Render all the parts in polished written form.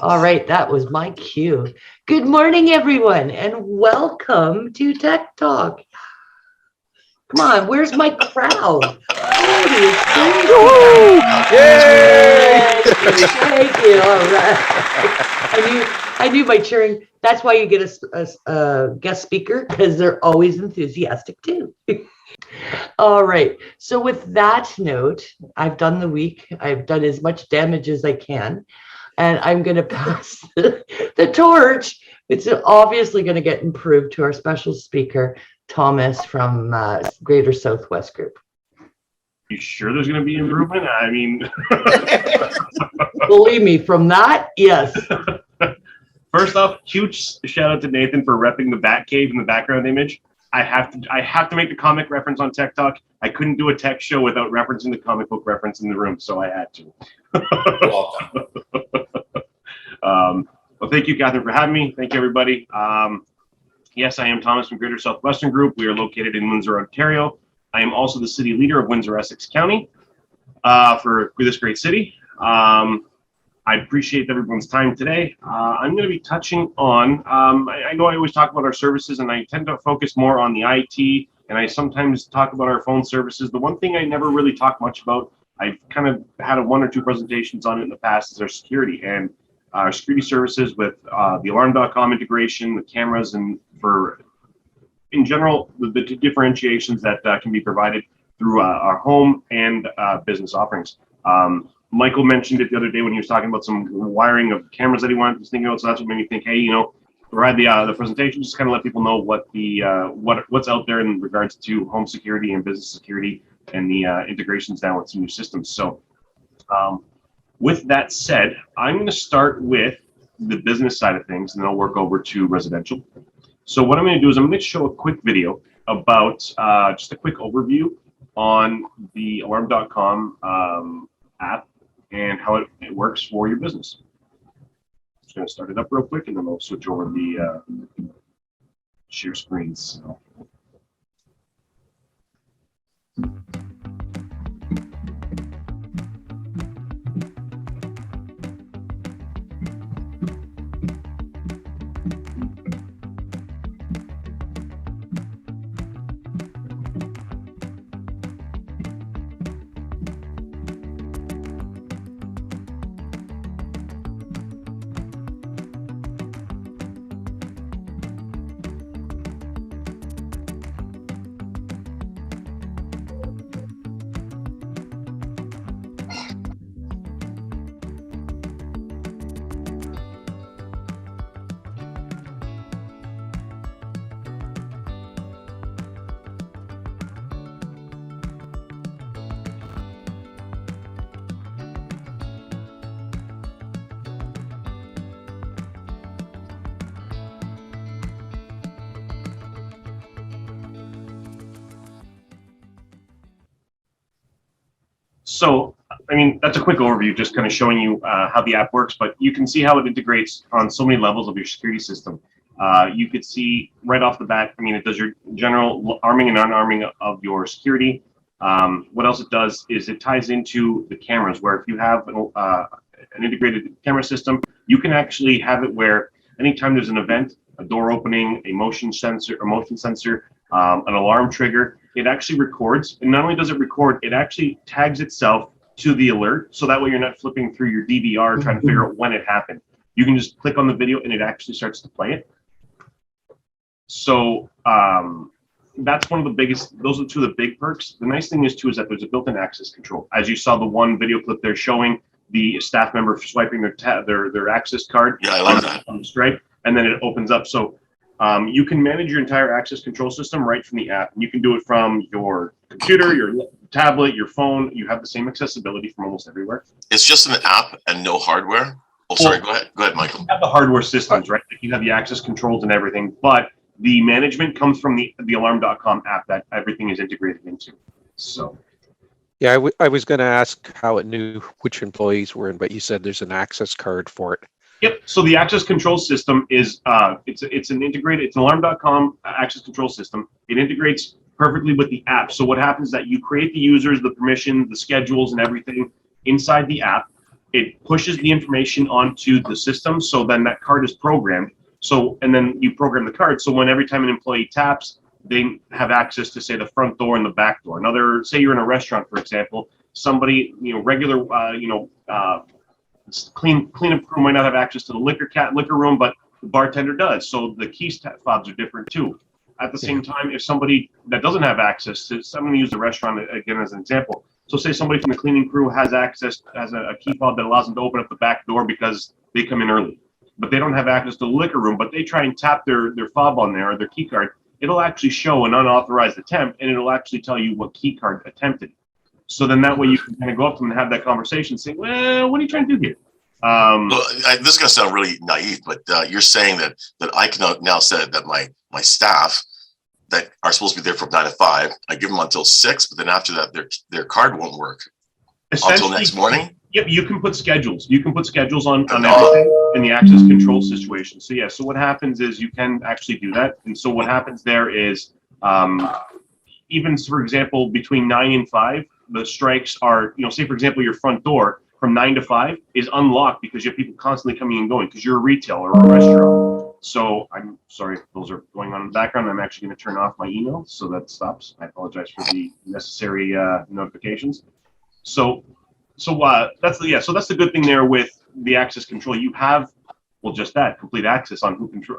All right, that was my cue. Good morning, everyone, and welcome to Tech Talk. Come on, where's my crowd? Yay! Thank you. All right. I knew by cheering. That's why you get a guest speaker, because they're always enthusiastic too. All right. So with that note, I've done the week. I've done as much damage as I can. And I'm going to pass the torch. It's obviously going to get improved to our special speaker, Thomas from Greater Southwest Group. You sure there's going to be improvement? I mean, believe me, from that, yes. First off, huge shout out to Nathan for repping the Batcave in the background image. I have to make the comic reference on Tech Talk. I couldn't do a tech show without referencing the comic book reference in the room, so I had to. Welcome. Well, thank you, Kathryn, for having me. Thank you, everybody. Yes, I am Thomas from Greater Southwestern Group. We are located in Windsor, Ontario. I am also the city leader of Windsor, Essex County for this great city. I appreciate everyone's time today. I'm going to be touching on, I know I always talk about our services, and I tend to focus more on the IT, and I sometimes talk about our phone services. The one thing I never really talk much about, I've kind of had one or two presentations on it in the past, is our security and our security services with the alarm.com integration, the cameras, and in general, the differentiations that can be provided through our home and business offerings. Michael mentioned it the other day when he was talking about some wiring of cameras that he wanted to think about. So that's what made me think, hey, provide the presentation, just kind of let people know what what's out there in regards to home security and business security and the integrations now with some new systems. So with that said, I'm going to start with the business side of things, and then I'll work over to residential. So what I'm going to do is I'm going to show a quick video about just a quick overview on the alarm.com app and how it works for your business. I'm just going to start it up real quick, and then I'll switch over the share screens. So. So, I mean, that's a quick overview, just kind of showing you how the app works, but you can see how it integrates on so many levels of your security system. You could see right off the bat, I mean, it does your general arming and unarming of your security. What else it does is it ties into the cameras, where if you have an integrated camera system, you can actually have it where anytime there's an event, a door opening, a motion sensor, an alarm trigger, it actually records. And not only does it record, it actually tags itself to the alert. So that way you're not flipping through your DVR trying to figure out when it happened. You can just click on the video and it actually starts to play it. So that's one of the biggest, those are two of the big perks. The nice thing is too, is that there's a built-in access control. As you saw the one video clip there showing the staff member swiping their access card on the stripe, and then it opens up. So you can manage your entire access control system right from the app. And you can do it from your computer, your tablet, your phone. You have the same accessibility from almost everywhere. It's just an app and no hardware. Oh, sorry. Go ahead, Michael. You have the hardware systems, right? You have the access controls and everything, but the management comes from the alarm.com app that everything is integrated into. So. Yeah, I was going to ask how it knew which employees were in, but you said there's an access card for it. Yep. So the access control system is it's an alarm.com access control system. It integrates perfectly with the app. So what happens is that you create the users, the permissions, the schedules, and everything inside the app. it pushes the information onto the system. So then that card is programmed. So, and then you program the card. So when every time an employee taps, they have access to, say, the front door and the back door. Another, say you're in a restaurant, for example, somebody, regular, cleanup crew might not have access to the liquor room, but the bartender does. So the key fobs are different too. At the same time, if somebody that doesn't have access to, so I'm going to use the restaurant again as an example. So say somebody from the cleaning crew has access, has a key fob that allows them to open up the back door because they come in early, but they don't have access to the liquor room, but they try and tap their fob on there or their key card. It'll actually show an unauthorized attempt, and it'll actually tell you what key card attempted. So then that way you can kind of go up to them and have that conversation, saying, well, what are you trying to do here? This is going to sound really naive, but you're saying that I can now say that my staff that are supposed to be there from 9 to 5, I give them until 6, but then after that, their card won't work until next morning. Yep, you can put schedules. You can put schedules on everything in the access control situation. So yeah, so what happens is you can actually do that. And so what happens there is, even for example, between 9 and 5, the strikes are, say for example, your front door from 9 to 5 is unlocked because you have people constantly coming and going because you're a retail or a restaurant. So I'm sorry, those are going on in the background. I'm actually going to turn off my email so that stops. I apologize for the necessary notifications. So that's the good thing there with the access control. You have, well, just that complete access on who control,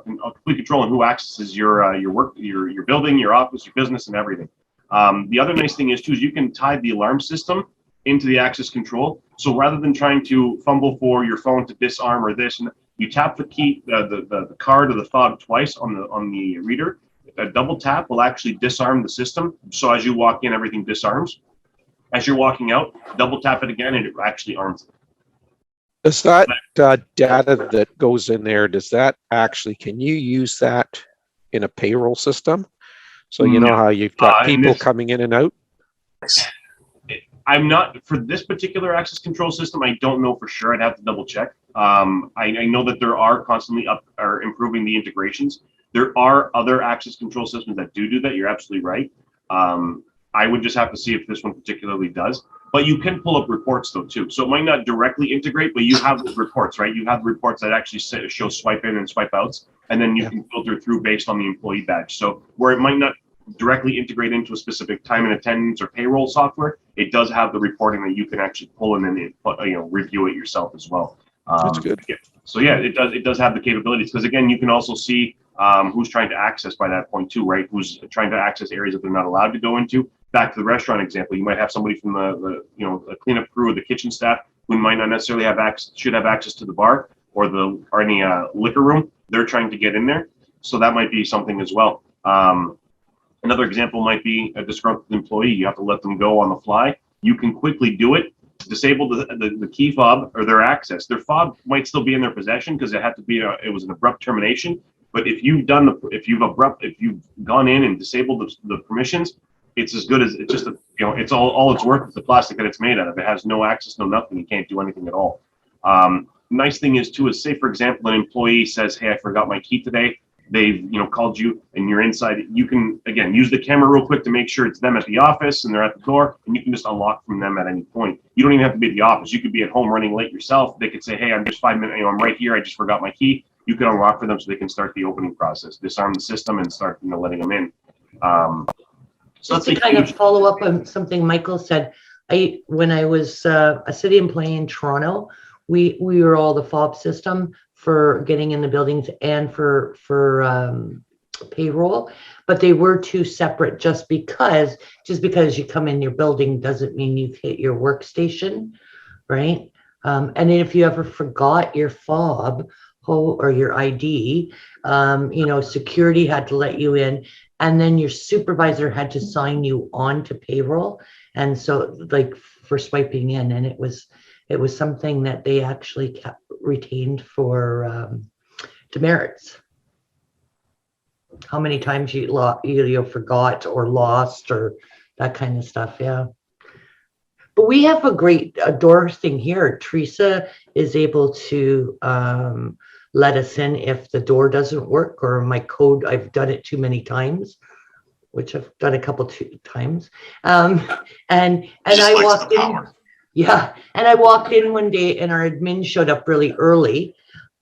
complete control on who accesses your work, your building, your office, your business, and everything. The other nice thing is too is you can tie the alarm system into the access control. So rather than trying to fumble for your phone to disarm or this, and you tap the key, the card or the fob twice on the reader. A double tap will actually disarm the system. So as you walk in, everything disarms. As you're walking out, double tap it again, and it actually arms it. Does that data that goes in there, can you use that in a payroll system? So you know how you've got people coming in and out? I'm not, for this particular access control system, I don't know for sure. I'd have to double check. I know that there are constantly improving the integrations. There are other access control systems that do that. You're absolutely right. I would just have to see if this one particularly does. But you can pull up reports though too. So it might not directly integrate, but you have reports, right? You have reports that actually show swipe in and swipe outs, and then you can filter through based on the employee badge. So where it might not directly integrate into a specific time and attendance or payroll software, it does have the reporting that you can actually pull and then review it yourself as well. That's good. Yeah. So yeah, it does have the capabilities, because again, you can also see who's trying to access by that point too, right? Who's trying to access areas that they're not allowed to go into. Back to the restaurant example, you might have somebody from the cleanup crew or the kitchen staff who might not necessarily should have access to the bar or any liquor room. They're trying to get in there, so that might be something as well. Another example might be a disgruntled employee. You have to let them go on the fly. You can quickly do it. Disable the key fob or their access. Their fob might still be in their possession because it was an abrupt termination. But if you've gone in and disabled the permissions, it's as good as it's just it's all it's worth is the plastic that it's made out of. It has no access, no nothing. You can't do anything at all. Nice thing is too is, say for example, an employee says, "Hey, I forgot my key today." They've called you and you're inside. You can again use the camera real quick to make sure it's them at the office and they're at the door, and you can just unlock from them at any point. You don't even have to be at the office. You could be at home running late yourself. They could say, "Hey, I'm just 5 minutes. I'm right here. I just forgot my key." You can unlock for them so they can start the opening process, disarm the system, and start letting them in. So just to kind of follow up on something Michael said, when I was a city employee in Toronto, we were all the fob system for getting in the buildings and for payroll, but they were two separate. Just because you come in your building doesn't mean you've hit your workstation, right? And if you ever forgot your fob or your ID, security had to let you in, and then your supervisor had to sign you on to payroll. And so like for swiping in, and it was something that they actually retained for demerits. How many times you forgot or lost or that kind of stuff. Yeah. But we have a great door thing here. Teresa is able to let us in if the door doesn't work, or my code, I've done it too many times, which I've done a couple times. And I walked in. Yeah, and I walked in one day and our admin showed up really early,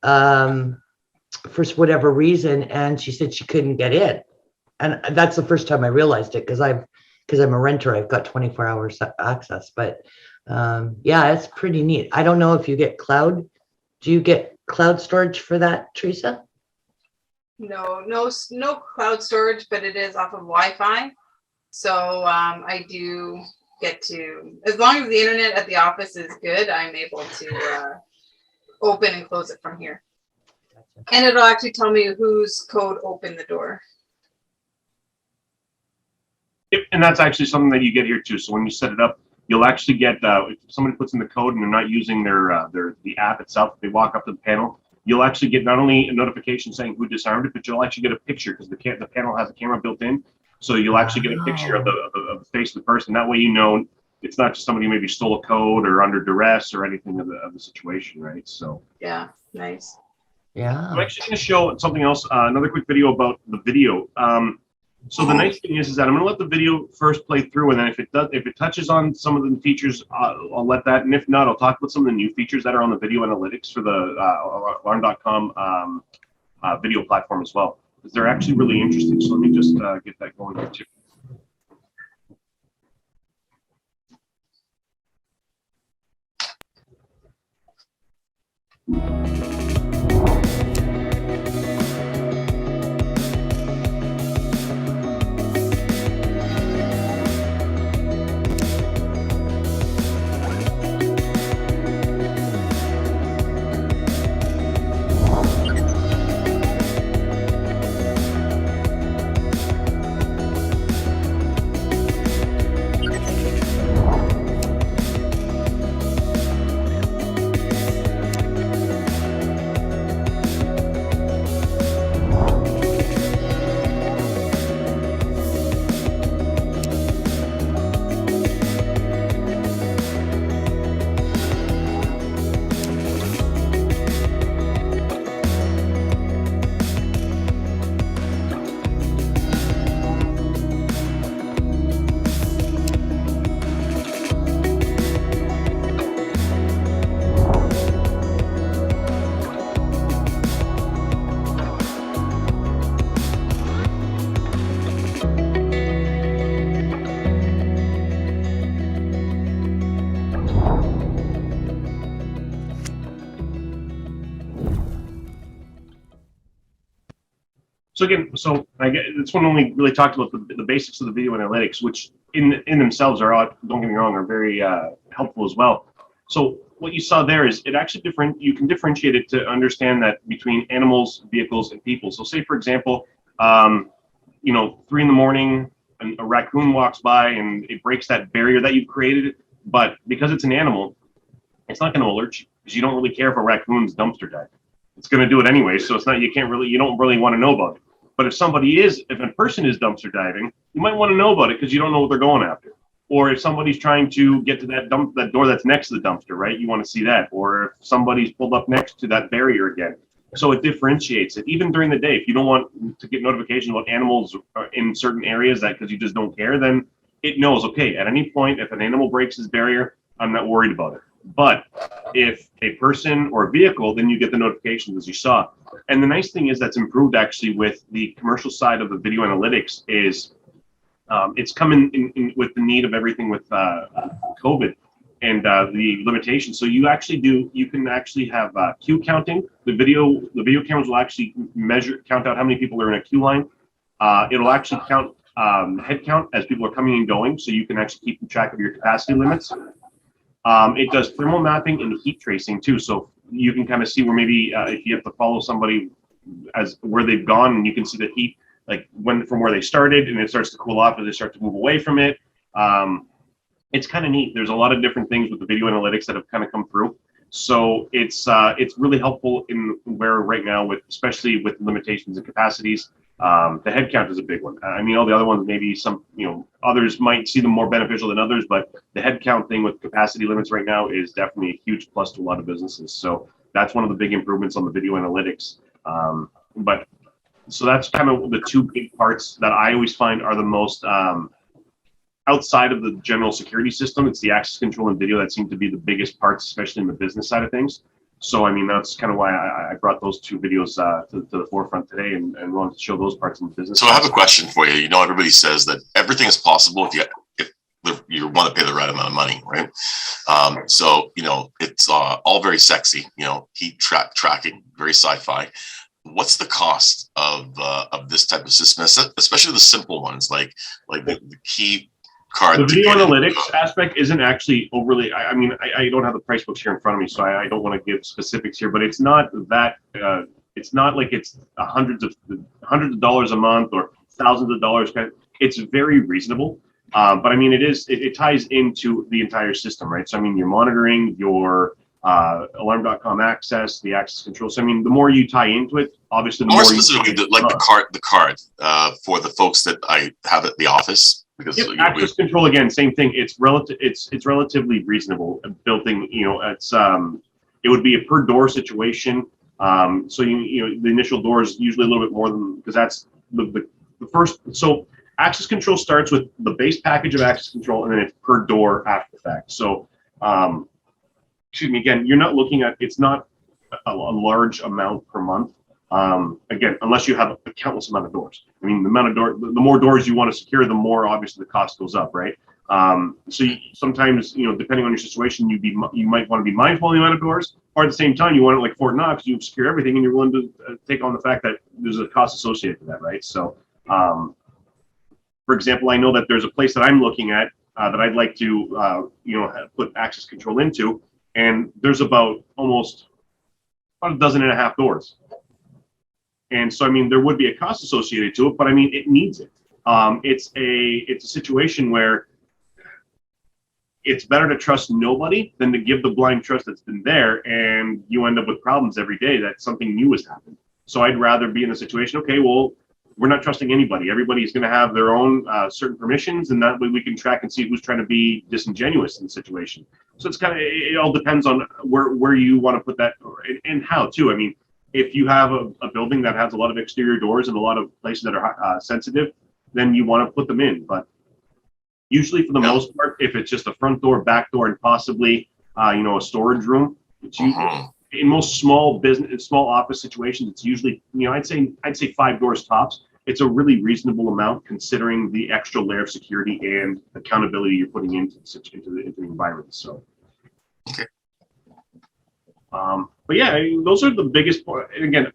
for whatever reason, and she said she couldn't get in. And that's the first time I realized it, because I'm a renter, I've got 24 hours access. But yeah, it's pretty neat. I don't know if you get cloud. Do you get cloud storage for that, Teresa? No cloud storage, but it is off of Wi-Fi. So I do get to, as long as the internet at the office is good, I'm able to open and close it from here. Gotcha. And it'll actually tell me whose code opened the door. And that's actually something that you get here too. So when you set it up, you'll actually get, if somebody puts in the code and they're not using the app itself, they walk up to the panel, you'll actually get not only a notification saying who disarmed it, but you'll actually get a picture, because the panel has a camera built in. So you'll actually get a picture of the face of the person. That way, you know, it's not just somebody who maybe stole a code or under duress or anything of the situation, right? So Yeah, nice. Yeah. I'm actually going to show something else, another quick video about the video. So the nice thing is that I'm going to let the video first play through, and then if it touches on some of the features, I'll let that. And if not, I'll talk about some of the new features that are on the video analytics for the alarm.com video platform as well, because they're actually really interesting. So let me just get that going here too. So again, I get this one only really talked about the basics of the video analytics, which in themselves are, don't get me wrong, are very helpful as well. So what you saw there is it actually you can differentiate it to understand that between animals, vehicles, and people. So say for example, 3 in the morning, a raccoon walks by and it breaks that barrier that you've created, but because it's an animal, it's not going to alert you, because you don't really care if a raccoon's dumpster dive. It's going to do it anyway, so it's not, you don't really want to know about it. But if a person is dumpster diving, you might want to know about it, because you don't know what they're going after. Or if somebody's trying to get to that door that's next to the dumpster, right? You want to see that. Or if somebody's pulled up next to that barrier again. So it differentiates it. Even during the day, if you don't want to get notifications about animals in certain areas because you just don't care, then it knows, okay, at any point, if an animal breaks his barrier, I'm not worried about it. But if a person or a vehicle, then you get the notifications, as you saw. And the nice thing is that's improved actually with the commercial side of the video analytics is it's coming in with the need of everything with COVID and the limitations. So you can actually have queue counting. The video cameras will actually count out how many people are in a queue line. It'll actually count head count as people are coming and going, so you can actually keep track of your capacity limits. It does thermal mapping and heat tracing too, so you can kind of see where maybe if you have to follow somebody as where they've gone, and you can see the heat like from where they started, and it starts to cool off as they start to move away from it. It's kind of neat. There's a lot of different things with the video analytics that have kind of come through. So it's really helpful in where right now, especially with limitations and capacities. The head count is a big one. I mean, all the other ones, maybe some, others might see them more beneficial than others, but the head count thing with capacity limits right now is definitely a huge plus to a lot of businesses. So that's one of the big improvements on the video analytics. So that's kind of the two big parts that I always find are the most outside of the general security system, it's the access control and video that seem to be the biggest parts, especially in the business side of things. So, I mean, that's kind of why I brought those two videos to the forefront today and wanted to show those parts in the business. So I have a question for you. You know, everybody says that everything is possible if you want to pay the right amount of money, right? So, you know, it's all very sexy, you know, heat tracking, very sci-fi. What's the cost of this type of system, especially the simple ones, like the key card? The video analytics aspect isn't actually overly, I mean, I don't have the price books here in front of me, so I don't want to give specifics here, but it's not that, it's not like it's hundreds of dollars a month or thousands of dollars. It's very reasonable. But I mean, it ties into the entire system, right? So, I mean, you're monitoring your alarm.com access, the access control. So, I mean, the more you tie into it, obviously, the more specifically, the card for the folks that I have at the office. Because access control, again, same thing. It's relatively reasonable building. You know, it would be a per door situation. So you know the initial door is usually a little bit more than, because that's the first. So access control starts with the base package of access control, and then it's per door after the fact. So excuse me, again, you're not looking at, it's not a large amount per month. Again, unless you have a countless amount of doors. I mean, the more doors you want to secure, the more obviously the cost goes up, right? So sometimes, you know, depending on your situation, you might want to be mindful of the amount of doors, or at the same time, you want it like Fort Knox, you secure everything, and you're willing to take on the fact that there's a cost associated with that, right? So, for example, I know that there's a place that I'm looking at that I'd like to, you know, put access control into, and there's about a dozen and a half doors. And so, I mean, there would be a cost associated to it, but I mean, it needs it. It's a situation where it's better to trust nobody than to give the blind trust that's been there, and you end up with problems every day that something new has happened. So I'd rather be in a situation, okay, well, we're not trusting anybody. Everybody's going to have their own certain permissions, and that way we can track and see who's trying to be disingenuous in the situation. So it's kind of, it all depends on where you want to put that and how too. I mean, if you have a building that has a lot of exterior doors and a lot of places that are sensitive, then you want to put them in. But usually, for the most part, if it's just a front door, back door, and possibly you know, a storage room, it's usually, in most small office situations, it's usually, you know, I'd say 5 doors tops. It's a really reasonable amount considering the extra layer of security and accountability you're putting into the environment. So. Okay. But yeah, I mean, those are the biggest part. And again,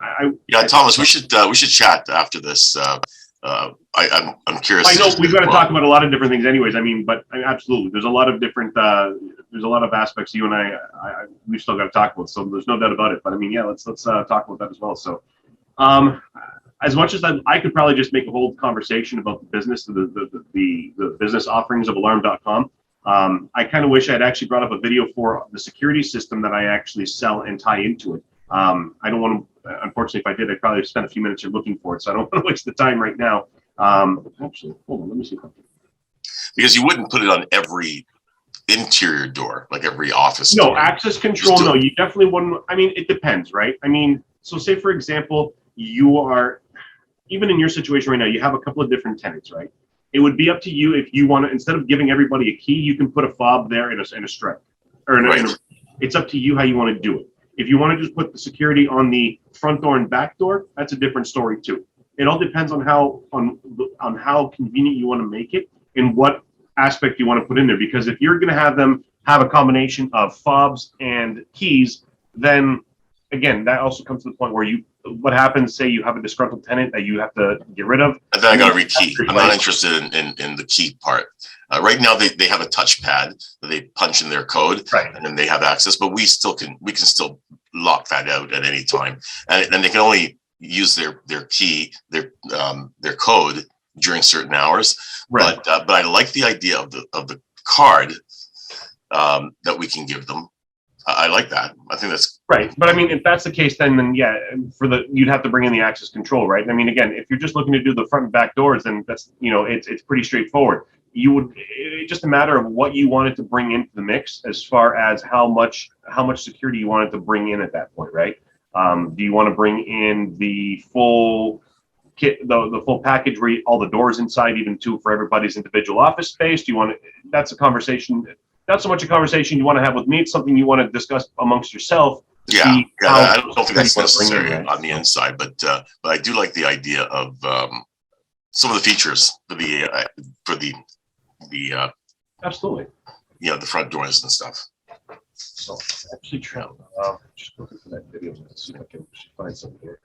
Thomas, we should chat after this. I'm curious. I know we've got to talk about a lot of different things, anyways. I mean, but absolutely, there's a lot of different. There's a lot of aspects you and I we've still got to talk about. So there's no doubt about it. But I mean, yeah, let's talk about that as well. So, as much as I could probably just make a whole conversation about the business, the business offerings of alarm.com. I kind of wish I had actually brought up a video for the security system that I actually sell and tie into it. I don't want to, unfortunately, if I did, I'd probably spend a few minutes here looking for it. So I don't want to waste the time right now. Actually, hold on, let me see. Because you wouldn't put it on every interior door, like every office. No, door. access control, no, you definitely wouldn't. I mean, it depends, right? I mean, so say, for example, you are, even in your situation right now, you have a couple of different tenants, right? It would be up to you if you want to, instead of giving everybody a key, you can put a fob there in a strip. It's up to you how you want to do it. If you want to just put the security on the front door and back door, that's a different story too. It all depends on how convenient you want to make it and what aspect you want to put in there. Because if you're going to have them have a combination of fobs and keys, then again, that also comes to the point where what happens, say you have a disgruntled tenant that you have to get rid of. And then I got to rekey. I'm not interested in the key part. Right now, they have a touchpad that they punch in their code, right, and then they have access. But we can still lock that out at any time, and they can only use their key, their code during certain hours. Right. But I like the idea of the card that we can give them. I like that. I think that's right. But I mean, if that's the case, then yeah, you'd have to bring in the access control, right? I mean, again, if you're just looking to do the front and back doors, then that's, you know, it's pretty straightforward. It's just a matter of what you wanted to bring into the mix as far as how much security you wanted to bring in at that point, right? Do you want to bring in the full kit, the full package where all the doors inside, even too, for everybody's individual office space? Do you want to, that's a conversation, not so much a conversation you want to have with me, it's something you want to discuss amongst yourself. Yeah, I don't think that's Bring necessary in, right? on the inside, but I do like the idea of some of the features for the Absolutely. you know, the front doors and stuff. So actually, just looking for that video. Let's see if I can find something here.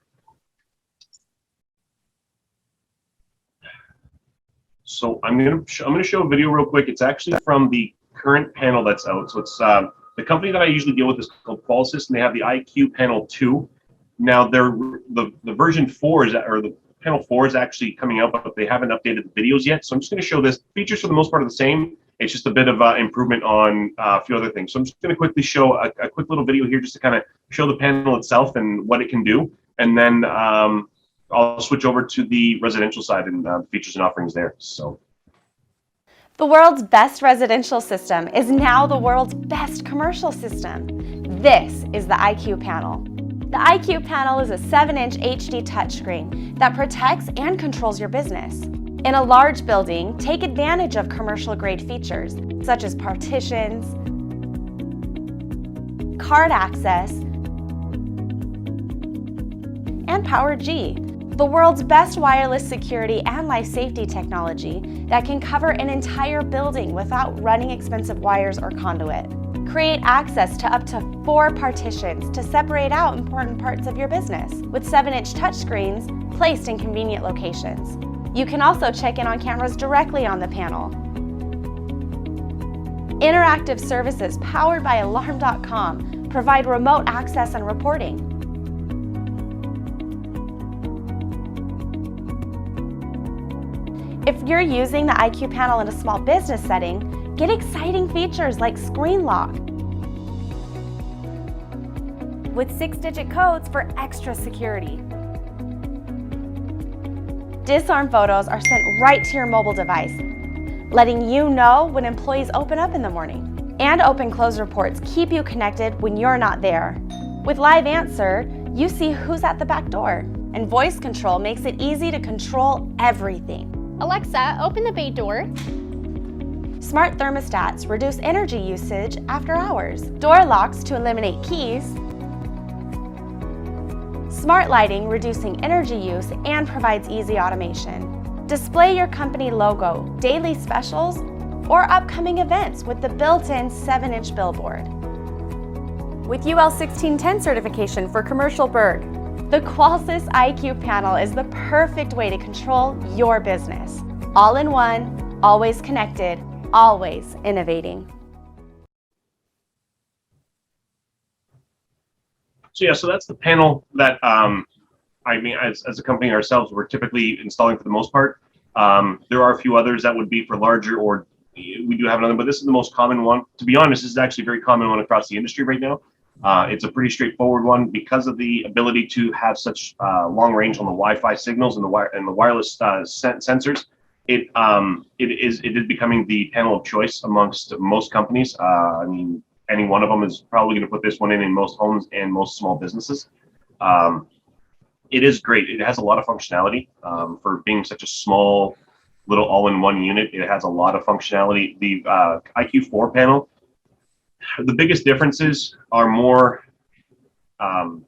So I'm gonna show a video real quick. It's actually from the current panel that's out. So it's the company that I usually deal with is called Qualifications, and they have the IQ Panel 2. Now the version 4 is, or the panel 4 is actually coming out, but they haven't updated the videos yet. So I'm just going to show this. Features for the most part are the same. It's just a bit of improvement on a few other things. So I'm just going to quickly show a quick little video here just to kind of show the panel itself and what it can do. And then I'll switch over to the residential side and features and offerings there. So. The world's best residential system is now the world's best commercial system. This is the IQ panel. The IQ panel is a 7-inch HD touchscreen that protects and controls your business. In a large building, take advantage of commercial-grade features such as partitions, card access, and Power G, the world's best wireless security and life safety technology that can cover an entire building without running expensive wires or conduit. Create access to up to 4 partitions to separate out important parts of your business with 7-inch touchscreens placed in convenient locations. You can also check in on cameras directly on the panel. Interactive services powered by Alarm.com provide remote access and reporting. If you're using the IQ panel in a small business setting, get exciting features like screen lock with 6-digit codes for extra security. Disarm photos are sent right to your mobile device, letting you know when employees open up in the morning. And open-close reports keep you connected when you're not there. With Live Answer, you see who's at the back door. And voice control makes it easy to control everything. Alexa, open the bay door. Smart thermostats reduce energy usage after hours. Door locks to eliminate keys. Smart lighting reducing energy use and provides easy automation. Display your company logo, daily specials, or upcoming events with the built-in 7-inch billboard. With UL 1610 certification for commercial Berg, the Qualsys IQ panel is the perfect way to control your business. All in one, always connected, always innovating. So yeah, so that's the panel that I mean, as a company ourselves, we're typically installing for the most part. There are a few others that would be for larger, or we do have another, but this is the most common one. To be honest, this is actually a very common one across the industry right now. It's a pretty straightforward one because of the ability to have such long range on the Wi-Fi signals and the wireless sensors. It is becoming the panel of choice amongst most companies. I mean, any one of them is probably going to put this one in most homes and most small businesses. It is great. It has a lot of functionality for being such a small little all-in-one unit. It has a lot of functionality. The IQ4 panel, the biggest differences are more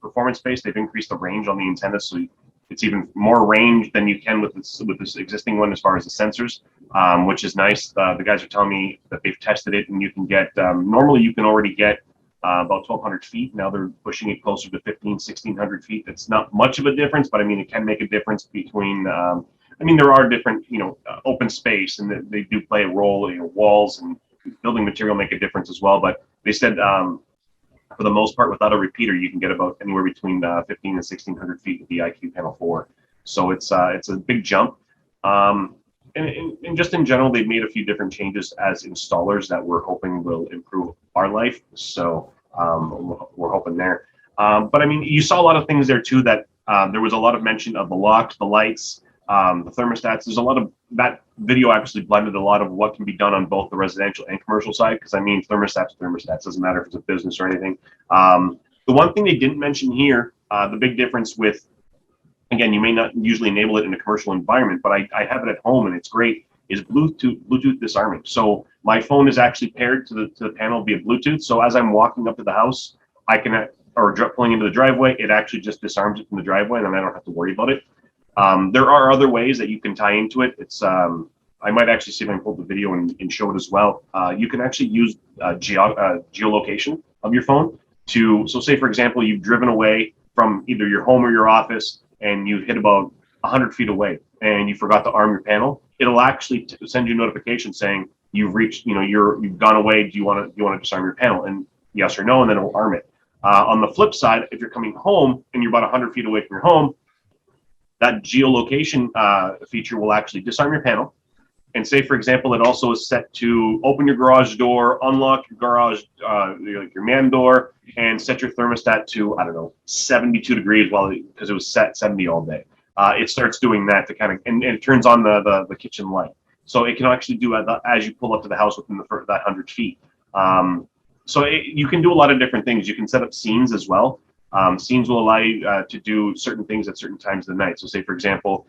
performance-based. They've increased the range on the antenna, so it's even more range than you can with this existing one as far as the sensors, which is nice. The guys are telling me that they've tested it, and you can get normally you can already get about 1,200 feet. Now they're pushing it closer to 1,600 feet. That's not much of a difference, but I mean, it can make a difference between, I mean, there are different, open space, and they do play a role. Walls and building material make a difference as well. But they said, for the most part, without a repeater, you can get about anywhere between 1,500 and 1,600 feet with the IQ Panel 4. So it's a big jump. And just in general, they've made a few different changes as installers that we're hoping will improve our life. So we're hoping there. But I mean, you saw a lot of things there too, that there was a lot of mention of the locks, the lights, the thermostats. There's a lot of that video actually blended a lot of what can be done on both the residential and commercial side. Because I mean, thermostats, doesn't matter if it's a business or anything. The one thing they didn't mention here, the big difference with again, you may not usually enable it in a commercial environment, but I have it at home and it's great, is Bluetooth disarming. So my phone is actually paired to the panel via Bluetooth. So as I'm walking up to the house, I can, pulling into the driveway, it actually just disarms it from the driveway and then I don't have to worry about it. There are other ways that you can tie into it. It's, I might actually see if I can pull the video and show it as well. You can actually use geolocation of your phone to, so say for example, you've driven away from either your home or your office and you hit about 100 feet away and you forgot to arm your panel. It'll actually send you a notification saying you've reached, you've gone away. Do you want to disarm your panel? And yes or no, and then it'll arm it. On the flip side, if you're coming home and you're about 100 feet away from your home, that geolocation feature will actually disarm your panel. And say, for example, it also is set to open your garage door, unlock your garage, your man door, and set your thermostat to, I don't know, 72 degrees because it was set 70 all day. It starts doing that to kind of, and it turns on the kitchen light. So it can actually do as you pull up to the house within that 100 feet. So you can do a lot of different things. You can set up scenes as well. Scenes will allow you to do certain things at certain times of the night. So say, for example,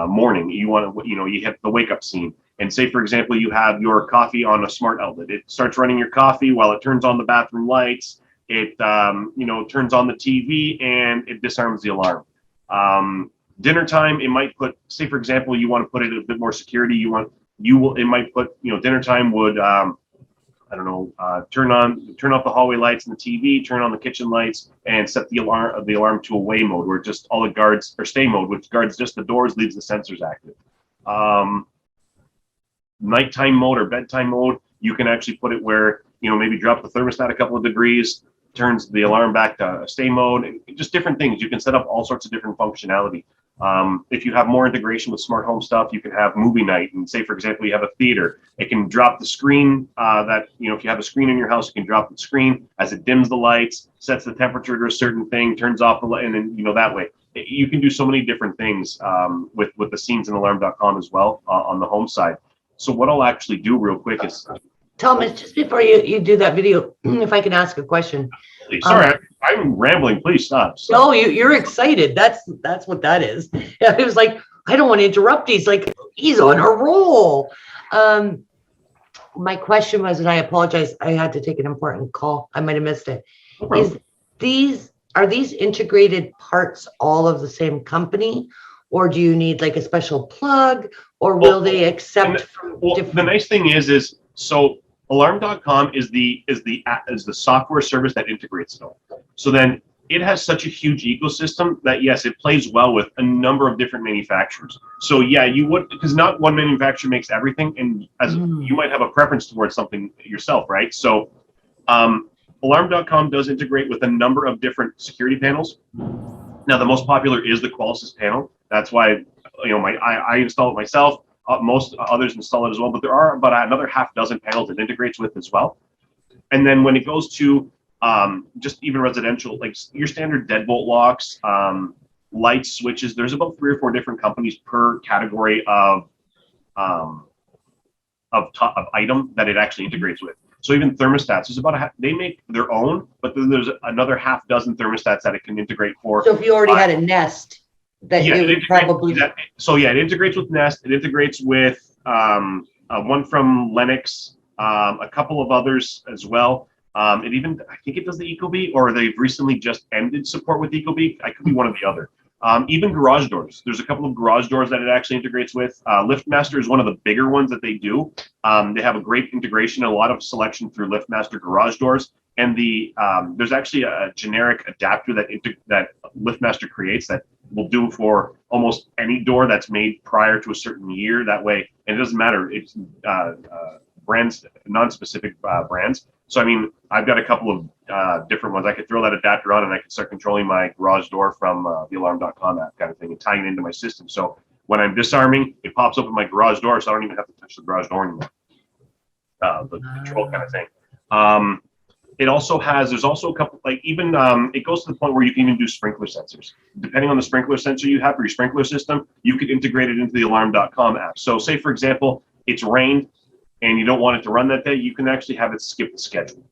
morning, you hit the wake up scene. And say, for example, you have your coffee on a smart outlet. It starts running your coffee while it turns on the bathroom lights. It, turns on the TV and it disarms the alarm. Dinner time, it might put, say, for example, you want to put it a bit more security. It might put, dinner time would, turn off the hallway lights and the TV, turn on the kitchen lights, and set the alarm to away mode, where just all the guards, or stay mode, which guards just the doors, leaves the sensors active. Nighttime mode or bedtime mode, you can actually put it where, maybe drop the thermostat a couple of degrees, turns the alarm back to stay mode, and just different things. You can set up all sorts of different functionality. If you have more integration with smart home stuff, you can have movie night. And say, for example, you have a theater, it can drop the screen if you have a screen in your house, it can drop the screen as it dims the lights, sets the temperature to a certain thing, turns off the light, and then, that way. You can do so many different things with the scenes in alarm.com as well on the home side. So what I'll actually do real quick is... Thomas, just before you do that video, if I can ask a question. Sorry, I'm rambling. Please stop. No, you're excited. That's what that is. It was like, I don't want to interrupt. He's like, he's on a roll. My question was, and I apologize, I had to take an important call. I might have missed it. Are these integrated parts all of the same company, or do you need like a special plug, or will they accept from different? The nice thing is so alarm.com is the software service that integrates it all. So then it has such a huge ecosystem that yes, it plays well with a number of different manufacturers. So yeah, you would, because not one manufacturer makes everything, and as you might have a preference towards something yourself, right? So alarm.com does integrate with a number of different security panels. Now the most popular is the Qualisys panel. That's why I install it myself. Most others install it as well, but there are about another half dozen panels it integrates with as well. And then when it goes to just even residential, like your standard deadbolt locks, light switches, there's about 3 or 4 different companies per category of item that it actually integrates with. So even thermostats, there's about they make their own, but then there's another half dozen thermostats that it can integrate for. So if you already had a Nest, that you would probably. So yeah, it integrates with Nest. It integrates with one from Lennox, a couple of others as well. It even, I think it does the Ecobee, or they've recently just ended support with Ecobee. I could be one or the other. Even garage doors. There's a couple of garage doors that it actually integrates with. LiftMaster is one of the bigger ones that they do. They have a great integration, a lot of selection through LiftMaster garage doors. And there's actually a generic adapter that LiftMaster creates that will do for almost any door that's made prior to a certain year. That way, and it doesn't matter. It's brands, non-specific brands. So I mean, I've got a couple of different ones. I could throw that adapter on and I can start controlling my garage door from the alarm.com app kind of thing and tying it into my system. So when I'm disarming, it pops open my garage door, so I don't even have to touch the garage door anymore. The control kind of thing. There's also a couple, like even, it goes to the point where you can even do sprinkler sensors. Depending on the sprinkler sensor you have for your sprinkler system, you could integrate it into the alarm.com app. So say, for example, it's rained and you don't want it to run that day, you can actually have it skip the schedule.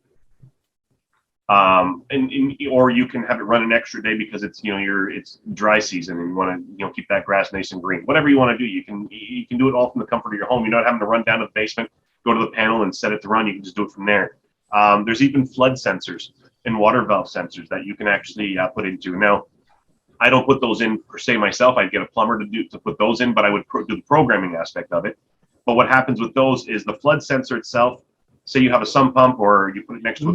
or you can have it run an extra day because it's it's dry season and you want to keep that grass nice and green. Whatever you want to do, you can do it all from the comfort of your home. You're not having to run down to the basement, go to the panel and set it to run. You can just do it from there. There's even flood sensors and water valve sensors that you can actually put into. Now, I don't put those in per se myself. I'd get a plumber to put those in, but I would do the programming aspect of it. But what happens with those is the flood sensor itself, say you have a sump pump or you put it next to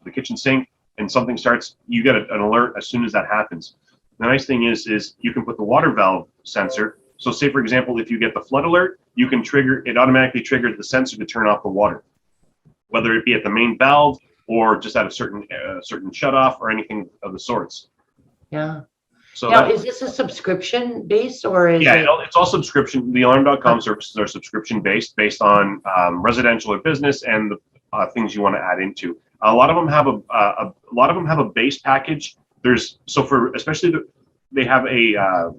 the kitchen sink and something starts, you get an alert as soon as that happens. The nice thing is you can put the water valve sensor. So say, for example, if you get the flood alert, you can it automatically triggers the sensor to turn off the water, whether it be at the main valve or just at a certain shut off or anything of the sorts. Yeah. So now, is this a subscription based or is it? It's all subscription. The alarm.com services are subscription based on residential or business and the things you want to add into. A lot of them have a base package. They have a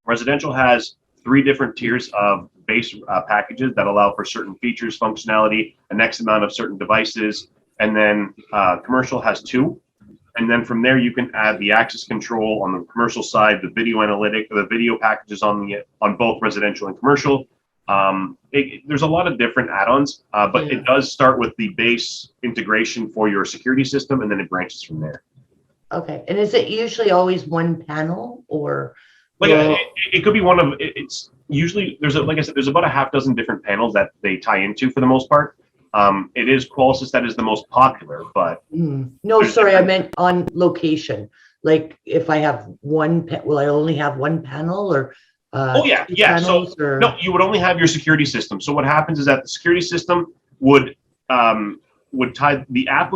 residential has 3 different tiers of base packages that allow for certain features, functionality, an X amount of certain devices, and then commercial has 2. And then from there, you can add the access control on the commercial side, the video analytic, the video packages on both residential and commercial. There's a lot of different add-ons, but it does start with the base integration for your security system, and then it branches from there. Okay. And is it usually always one panel or? It could be one of, it's usually, like I said, there's about a half dozen different panels that they tie into for the most part. It is Qualisys that is the most popular, but no, sorry, I meant on location. Like if I have will I only have one panel or? So no, you would only have your security system. So what happens is that the security system would tie the app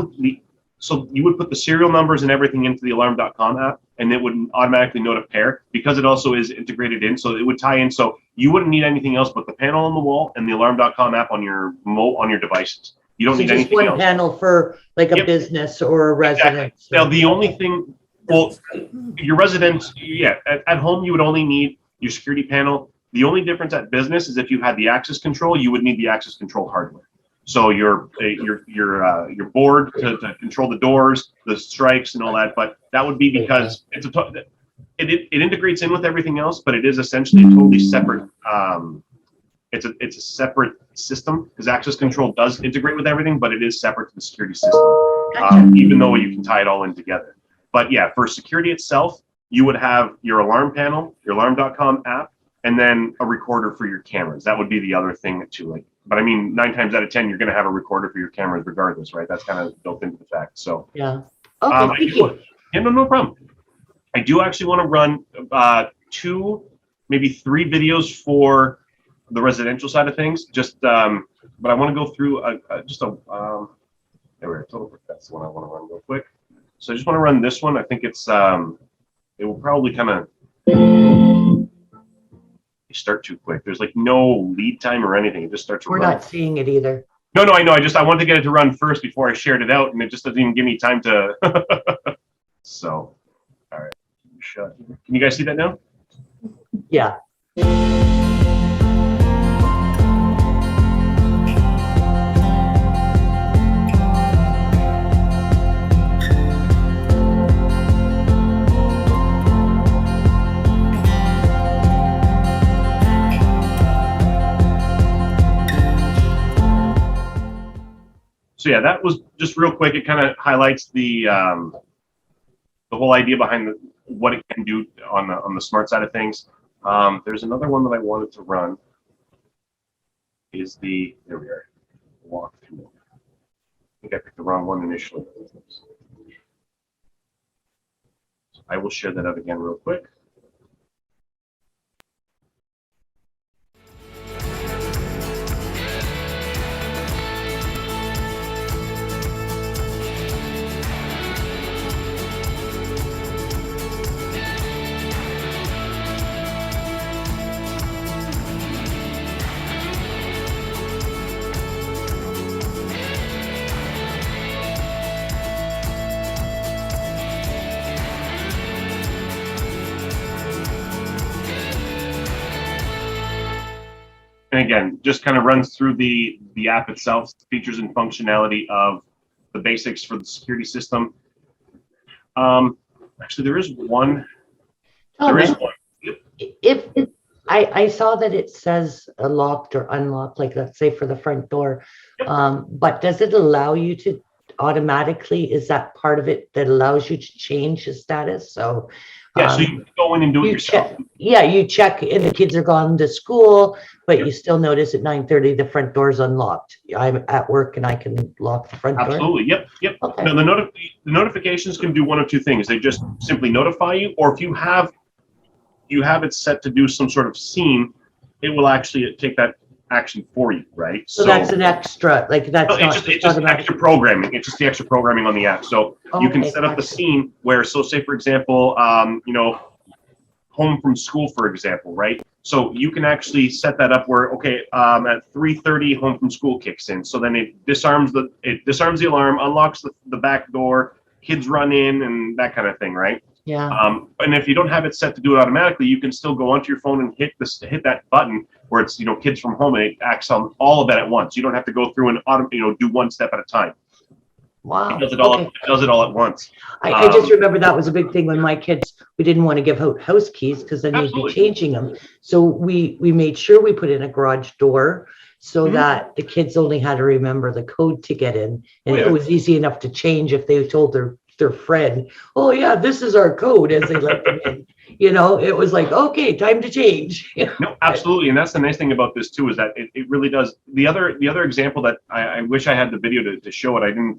so you would put the serial numbers and everything into the alarm.com app, and it would automatically note a pair because it also is integrated in. So it would tie in. So you wouldn't need anything else but the panel on the wall and the alarm.com app on your devices. You don't need anything else. Just one panel for like a business or a residence. Exactly. Now the only thing, your residence, at home you would only need your security panel. The only difference at business is if you had the access control, you would need the access control hardware. So your board to control the doors, the strikes, and all that. But that would be because it integrates in with everything else, but it is essentially a totally separate. It's a separate system because access control does integrate with everything, but it is separate to the security system. Even though you can tie it all in together. But yeah, for security itself, you would have your alarm panel, your alarm.com app, and then a recorder for your cameras. That would be the other thing too. But I mean, 9 times out of 10, you're going to have a recorder for your cameras regardless, right? That's kind of built into the fact. So yeah. Okay, thank you. Yeah, no problem. I do actually want to run 2, maybe 3 videos for the residential side of things. Just, but I want to go through there we go. That's the one I want to run real quick. So I just want to run this one. I think it's it will probably kind of start too quick. There's like no lead time or anything. It just starts to run. We're not seeing it either. No, I know. I wanted to get it to run first before I shared it out, and it just doesn't even give me time to. So, all right. Can you guys see that now? Yeah. So yeah, that was just real quick. It kind of highlights the whole idea behind what it can do on the smart side of things. There's another one that I wanted to run. There we are. Walkthrough. I think I picked the wrong one initially. So I will share that out again real quick. And again, just kind of runs through the app itself, features and functionality of the basics for the security system. Actually, there is one. There is one. If I saw that it says locked or unlocked, like let's say for the front door, but does it allow you to automatically, is that part of it that allows you to change the status? So yeah, so you can go in and do it yourself. You check and the kids are gone to school, but you still notice at 9:30 the front door's unlocked. I'm at work and I can lock the front door. Absolutely. Yep. Okay. Now the notifications can do one of two things. They just simply notify you, or if you have it set to do some sort of scene, it will actually take that action for you, right? So that's an extra, like that's no, it's just extra programming. It's just the extra programming on the app. So you can set up the scene where, so say for example, home from school, for example, right? So you can actually set that up where, okay, at 3:30, home from school kicks in. So then it disarms the alarm, unlocks the back door, kids run in, and that kind of thing, right? Yeah. And if you don't have it set to do it automatically, you can still go onto your phone and hit that button where it's, kids from home, and it acts on all of that at once. You don't have to go through and do one step at a time. Wow. It does it all. It does it all at once. I just remember that was a big thing when my kids, we didn't want to give out house keys because then you'd be changing them. So we made sure we put in a garage door so that the kids only had to remember the code to get in. And it was easy enough to change if they told their friend, oh yeah, this is our code, as they let them in. It was like, okay, time to change. No, absolutely. And that's the nice thing about this too, is that it really does. The other example that I wish I had the video to show it, I didn't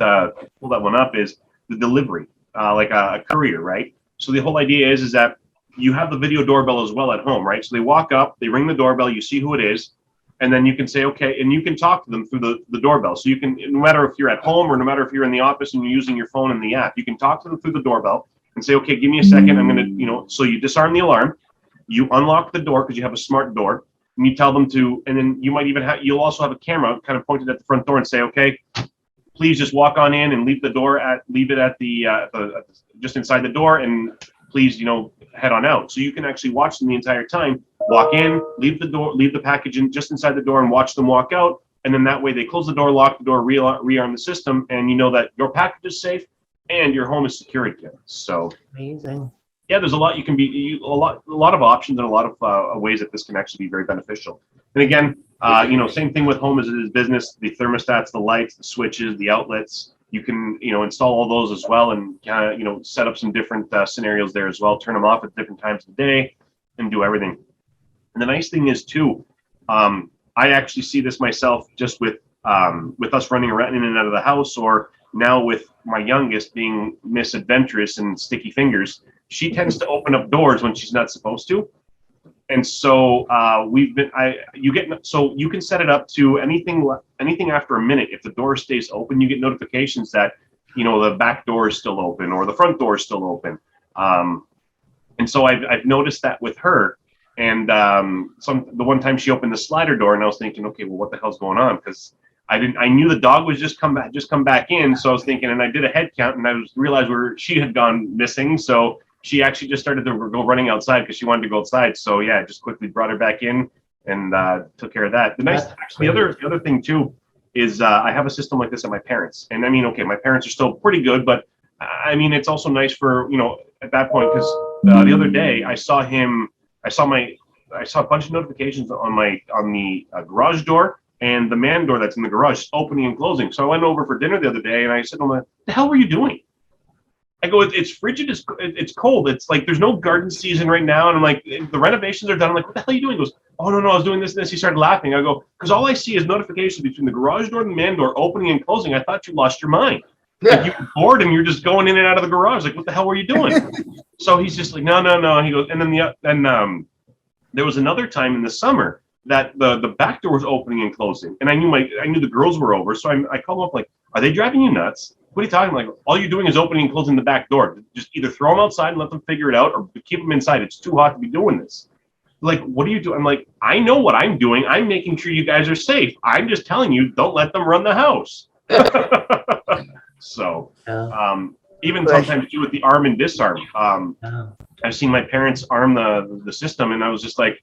pull that one up, is the delivery, like a courier, right? So the whole idea is that you have the video doorbell as well at home, right? So they walk up, they ring the doorbell, you see who it is, and then you can say, okay, and you can talk to them through the doorbell. So you can, no matter if you're at home or no matter if you're in the office and you're using your phone in the app, you can talk to them through the doorbell and say, okay, give me a second. I'm going to, so you disarm the alarm, you unlock the door because you have a smart door, and you tell them to, and then you might even you'll also have a camera kind of pointed at the front door and say, okay, please just walk on in and leave it at the just inside the door, and please, head on out. So you can actually watch them the entire time. Walk in, leave the package just inside the door, and watch them walk out. And then that way they close the door, lock the door, rearm the system, and you know that your package is safe and your home is secure again. So amazing. Yeah, there's a lot a lot of options and a lot of ways that this can actually be very beneficial. And again, same thing with home as it is business. The thermostats, the lights, the switches, the outlets. You can install all those as well, and set up some different scenarios there as well. Turn them off at different times of the day, and do everything. And the nice thing is too, I actually see this myself just with us running around in and out of the house, or now with my youngest being misadventurous and sticky fingers. She tends to open up doors when she's not supposed to. And so so you can set it up to anything after a minute. If the door stays open, you get notifications that, the back door is still open or the front door is still open. And so I've noticed that with her. And the one time she opened the slider door, and I was thinking, okay, well, what the hell's going on? Because I knew the dog was just come back in. So I was thinking, and I did a head count, and I realized she had gone missing. So she actually just started to go running outside because she wanted to go outside. So yeah, I just quickly brought her back in and took care of that. The other thing too is I have a system like this at my parents', and I mean, okay, my parents are still pretty good, but I mean, it's also nice for at that point, because the other day I saw a bunch of notifications on the garage door and the man door that's in the garage opening and closing. So I went over for dinner the other day and I said, what the hell were you doing? I go, it's frigid, it's cold. It's like, there's no garden season right now. And I'm like, the renovations are done. I'm like, what the hell are you doing? He goes, oh, no, I was doing this and this. He started laughing. I go, because all I see is notifications between the garage door and the man door opening and closing. I thought you lost your mind. Like you were bored and you're just going in and out of the garage. Like, what the hell were you doing? So he's just like, no. And he goes, and then there was another time in the summer that the back door was opening and closing. And I knew the girls were over. So I called them up like, are they driving you nuts? What are you talking about? Like, all you're doing is opening and closing the back door. Just either throw them outside and let them figure it out, or keep them inside. It's too hot to be doing this. Like, what are you doing? I'm like, I know what I'm doing. I'm making sure you guys are safe. I'm just telling you, don't let them run the house. So, even sometimes too with the arm and disarm. I've seen my parents arm the system, and I was just like,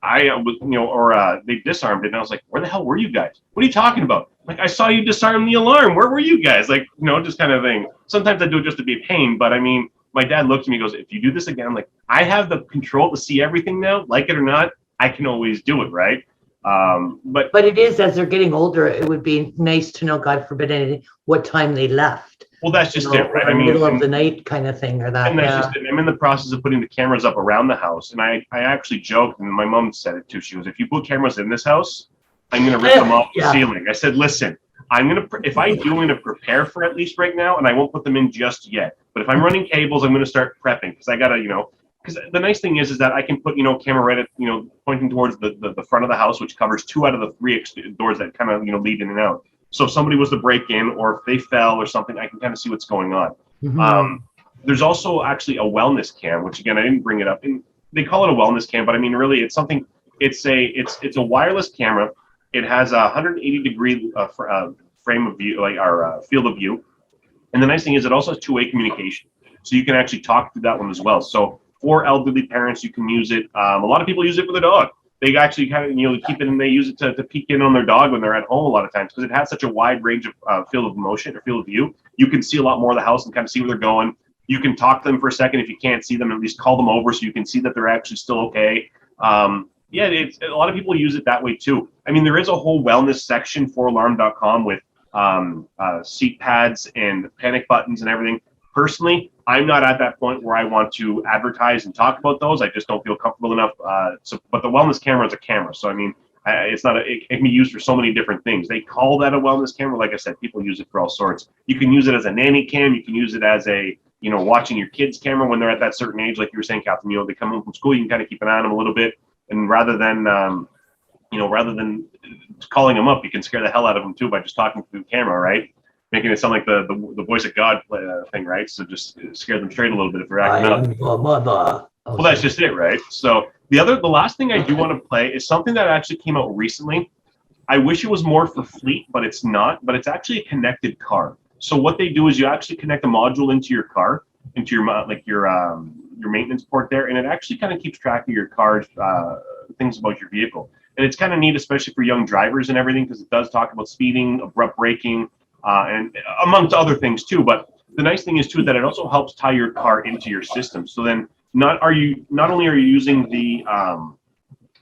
they disarmed it, and I was like, where the hell were you guys? What are you talking about? Like, I saw you disarm the alarm. Where were you guys? Like, just kind of thing. Sometimes I do it just to be a pain, but I mean, my dad looked at me and goes, if you do this again, I'm like, I have the control to see everything now, like it or not, I can always do it, right? But it is, as they're getting older, it would be nice to know, God forbid anything, what time they left. well, that's just it, right? I mean, middle of the night kind of thing, or that. And that's just it. I'm in the process of putting the cameras up around the house, and I actually joked, and my mom said it too. She goes, if you put cameras in this house, I'm going to rip them off the ceiling. I said, listen, if I do, I'm going to prepare for at least right now, and I won't put them in just yet. But if I'm running cables, I'm going to start prepping, because I got to, because the nice thing is that I can put, camera right at, pointing towards the front of the house, which covers 2 out of the 3 doors that kind of, lead in and out. So if somebody was to break in, or if they fell or something, I can kind of see what's going on. Mm-hmm. There's also actually a wellness cam, which again, I didn't bring it up. And they call it a wellness cam, but I mean, really, it's something. It's a wireless camera. It has a 180-degree frame of view, like our field of view. And the nice thing is, it also has 2-way communication, so you can actually talk through that one as well. So for elderly parents, you can use it. A lot of people use it for their dog. They actually kind of keep it, and they use it to peek in on their dog when they're at home a lot of times, because it has such a wide range of field of motion or field of view. You can see a lot more of the house and kind of see where they're going. You can talk to them for a second. If you can't see them, at least call them over so you can see that they're actually still okay. It's a lot of people use it that way too. I mean, there is a whole wellness section for alarm.com with seat pads and panic buttons and everything. Personally, I'm not at that point where I want to advertise and talk about those. I just don't feel comfortable enough. But the wellness camera is a camera. So, I mean, it can be used for so many different things. They call that a wellness camera. Like I said, people use it for all sorts. You can use it as a nanny cam. You can use it as a, watching your kids' camera when they're at that certain age. Like you were saying, Kathryn, they come home from school, you can kind of keep an eye on them a little bit. And rather than calling them up, you can scare the hell out of them too by just talking through the camera, right? Making it sound like the voice of God thing, right? So just scare them straight a little bit if they're acting up. Well, that's just it, right? So the last thing I do want to play is something that actually came out recently. I wish it was more for fleet, but it's not. But it's actually a connected car. So what they do is you actually connect a module into your car, into your maintenance port there, and it actually kind of keeps track of your car's things about your vehicle. And it's kind of neat, especially for young drivers and everything, because it does talk about speeding, abrupt braking, and amongst other things too. But the nice thing is too that it also helps tie your car into your system. So then not only are you using the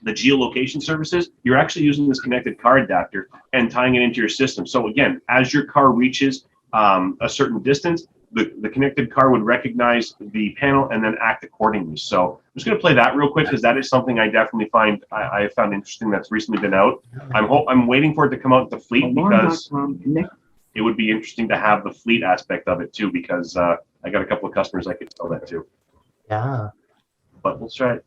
geolocation services, you're actually using this connected car adapter and tying it into your system. So again, as your car reaches a certain distance, the connected car would recognize the panel and then act accordingly. So I'm just going to play that real quick, because that is something I definitely I found interesting that's recently been out. I'm waiting for it to come out with the fleet, because it would be interesting to have the fleet aspect of it too, because I got a couple of customers I could tell that to. Yeah. But let's try it.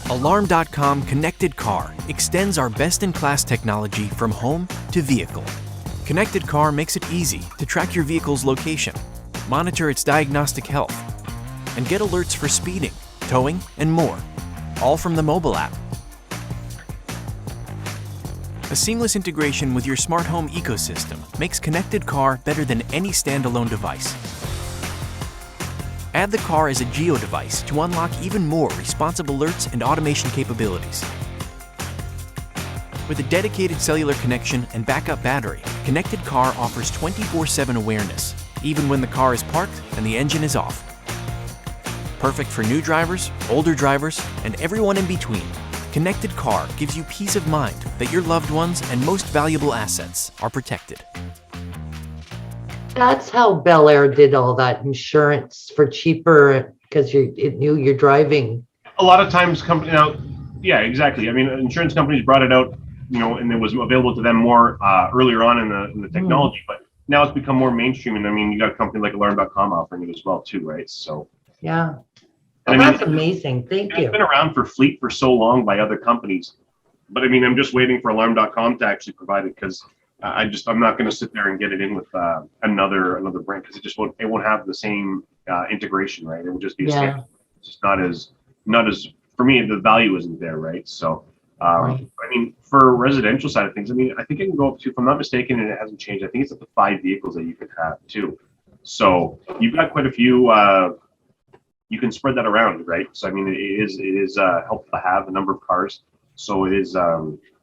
Alarm.com Connected Car extends our best-in-class technology from home to vehicle. Connected Car makes it easy to track your vehicle's location, monitor its diagnostic health, and get alerts for speeding, towing, and more, all from the mobile app. A seamless integration with your smart home ecosystem makes Connected Car better than any standalone device. Add the car as a Geo device to unlock even more responsive alerts and automation capabilities. With a dedicated cellular connection and backup battery, Connected Car offers 24/7 awareness, even when the car is parked and the engine is off. Perfect for new drivers, older drivers, and everyone in between, Connected Car gives you peace of mind that your loved ones and most valuable assets are protected. That's how Bel Air did all that insurance for cheaper, because it knew you're driving. A lot of times yeah, exactly. I mean, insurance companies brought it out, and it was available to them more earlier on in the technology, but now it's become more mainstream. And I mean, you got a company like Alarm.com offering it as well too, right? So yeah. And that's amazing. Thank you. It's been around for fleet for so long by other companies, but I mean, I'm just waiting for Alarm.com to actually provide it, because I'm not going to sit there and get it in with another brand, because it won't have the same integration, right? It will just be a standard. It's just not as for me, the value isn't there, right? So I mean, for residential side of things, I mean, I think it can go up to, if I'm not mistaken, and it hasn't changed, I think it's up to 5 vehicles that you could have too. So you've got quite a few. You can spread that around, right? So I mean, it is helpful to have a number of cars. So it is,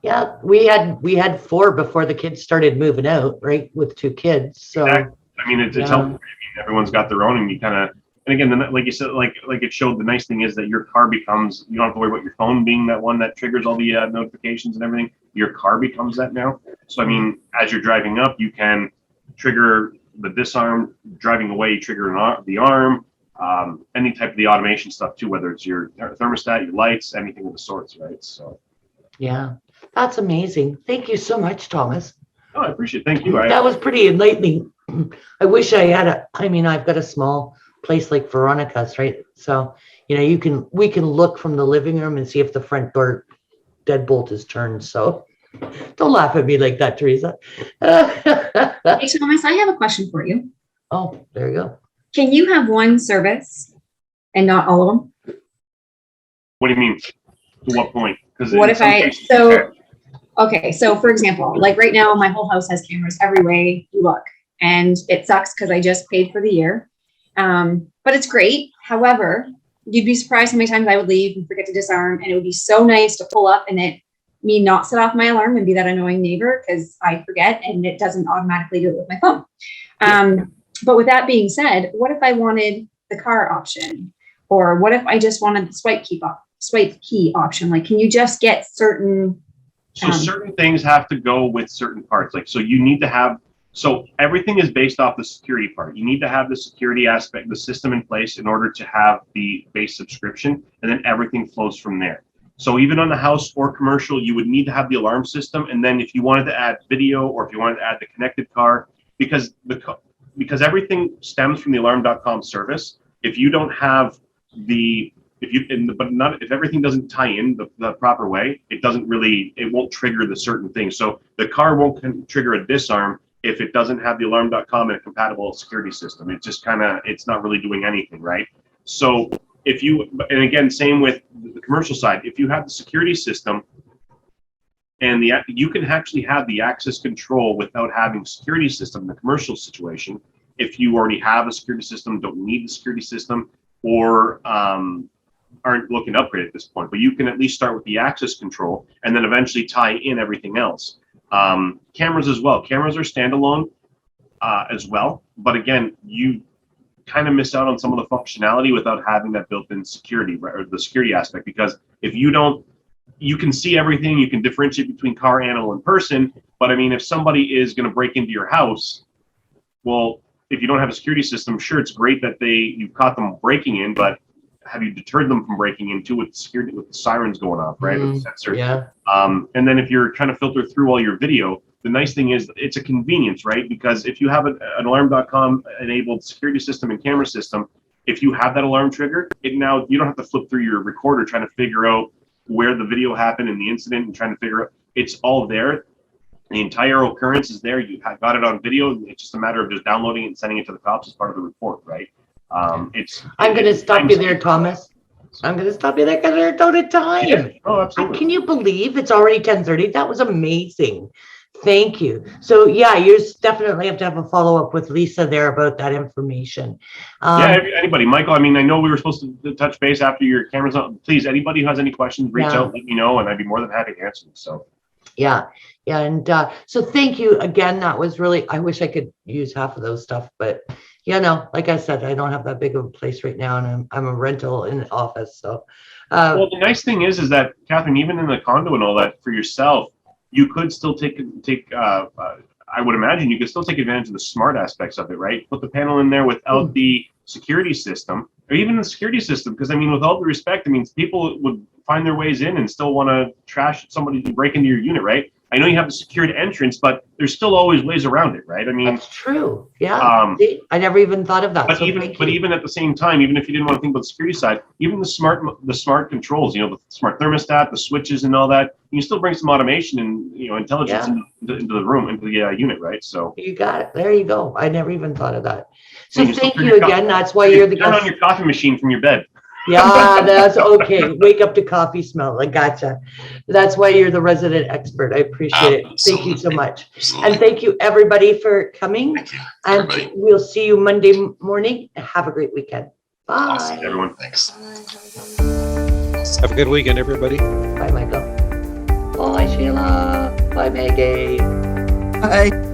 Yeah, we had 4 before the kids started moving out, right, with 2 kids, so. Exactly. I mean, it's Yeah. helpful. I mean, everyone's got their own, and you kind of, and again, like you said, like it showed, the nice thing is that your car becomes, you don't have to worry about your phone being that one that triggers all the notifications and everything. Your car becomes that now. So, I mean, as you're driving up, you can trigger the disarm, driving away, trigger the arm, any type of the automation stuff too, whether it's your thermostat, your lights, anything of the sorts, right? So. Yeah, that's amazing. Thank you so much, Thomas. Oh, I appreciate it. Thank you. That was pretty enlightening. I wish I had I've got a small place like Veronica's, right? So, we can look from the living room and see if the front door deadbolt is turned. So don't laugh at me like that, Teresa. Hey, Thomas, I have a question for you. Oh, there you go. Can you have one service and not all of them? What do you mean? To what point? Because What if okay, so for example, like right now, my whole house has cameras every way you look, and it sucks because I just paid for the year. But it's great. However, you'd be surprised how many times I would leave and forget to disarm, and it would be so nice to pull up and me not set off my alarm and be that annoying neighbor because I forget and it doesn't automatically do it with my phone. But with that being said, what if I wanted the car option, or what if I just wanted the swipe key option? Like, can you just get certain? So certain things have to go with certain parts. Like, so you need to have, so everything is based off the security part. You need to have the security aspect, the system in place in order to have the base subscription, and then everything flows from there. So even on the house or commercial, you would need to have the alarm system. And then if you wanted to add video, or if you wanted to add the connected car, because everything stems from the alarm.com service, if you don't have if everything doesn't tie in the proper way, it won't trigger the certain things. So the car won't trigger a disarm if it doesn't have the alarm.com and a compatible security system. It just it's not really doing anything, right? So and again, same with the commercial side, if you have the security system and you can actually have the access control without having security system in the commercial situation. If you already have a security system, don't need the security system, or aren't looking to upgrade at this point, but you can at least start with the access control and then eventually tie in everything else. Cameras as well. Cameras are standalone as well, but again, you kind of miss out on some of the functionality without having that built-in security, or the security aspect, because if you don't, you can see everything, you can differentiate between car, animal, and person, but I mean, if somebody is going to break into your house, well, if you don't have a security system, sure, it's great that you've caught them breaking in, but have you deterred them from breaking into with security, with the sirens going off, right? With the sensors. Yeah. And then if you're trying to filter through all your video, the nice thing is it's a convenience, right? Because if you have an alarm.com enabled security system and camera system, if you have that alarm trigger, you don't have to flip through your recorder trying to figure out where the video happened and the incident and trying to figure out, it's all there. The entire occurrence is there. You have got it on video. It's just a matter of just downloading it and sending it to the cops as part of the report, right? I'm going to stop you there, Thomas. I'm going to stop you there because we're out of time. Yeah. Oh, absolutely. Can you believe it's already 10:30? That was amazing. Thank you. So yeah, you definitely have to have a follow-up with Lisa there about that information. Anybody, Michael, I mean, I know we were supposed to touch base after your camera's on. Please, anybody who has any questions, reach out, let me know, and I'd be more than happy to answer them. So yeah. And so thank you again. That was really, I wish I could use half of those stuff, but like I said, I don't have that big of a place right now, and I'm a rental in the office. So well, the nice thing is that, Kathryn, even in the condo and all that for yourself, you could still take I would imagine you could still take advantage of the smart aspects of it, right? Put the panel in there without the security system, or even the security system, because I mean, with all due respect, I mean, people would find their ways in and still want to trash somebody to break into your unit, right? I know you have a secured entrance, but there's still always ways around it, right? I mean, that's true. Yeah. See, I never even thought of that. But even at the same time, even if you didn't want to think about the security side, even the smart controls, the smart thermostat, the switches, and all that, you can still bring some automation and intelligence into the room, into the unit, right? So you got it. There you go. I never even thought of that. So thank you again. That's why you're the guest. Turn on your coffee machine from your bed. Yeah, that's okay. Wake up to coffee smell. I gotcha. That's why you're the resident expert. I appreciate it. Thank you so much. Absolutely. And thank you everybody for coming. Thank you, and everybody. we'll see you Monday morning. Have a great weekend. Bye. Awesome, everyone. Thanks. Have a good weekend, everybody. Bye, Michael. Bye, Sheila. Bye, Maggie. Bye.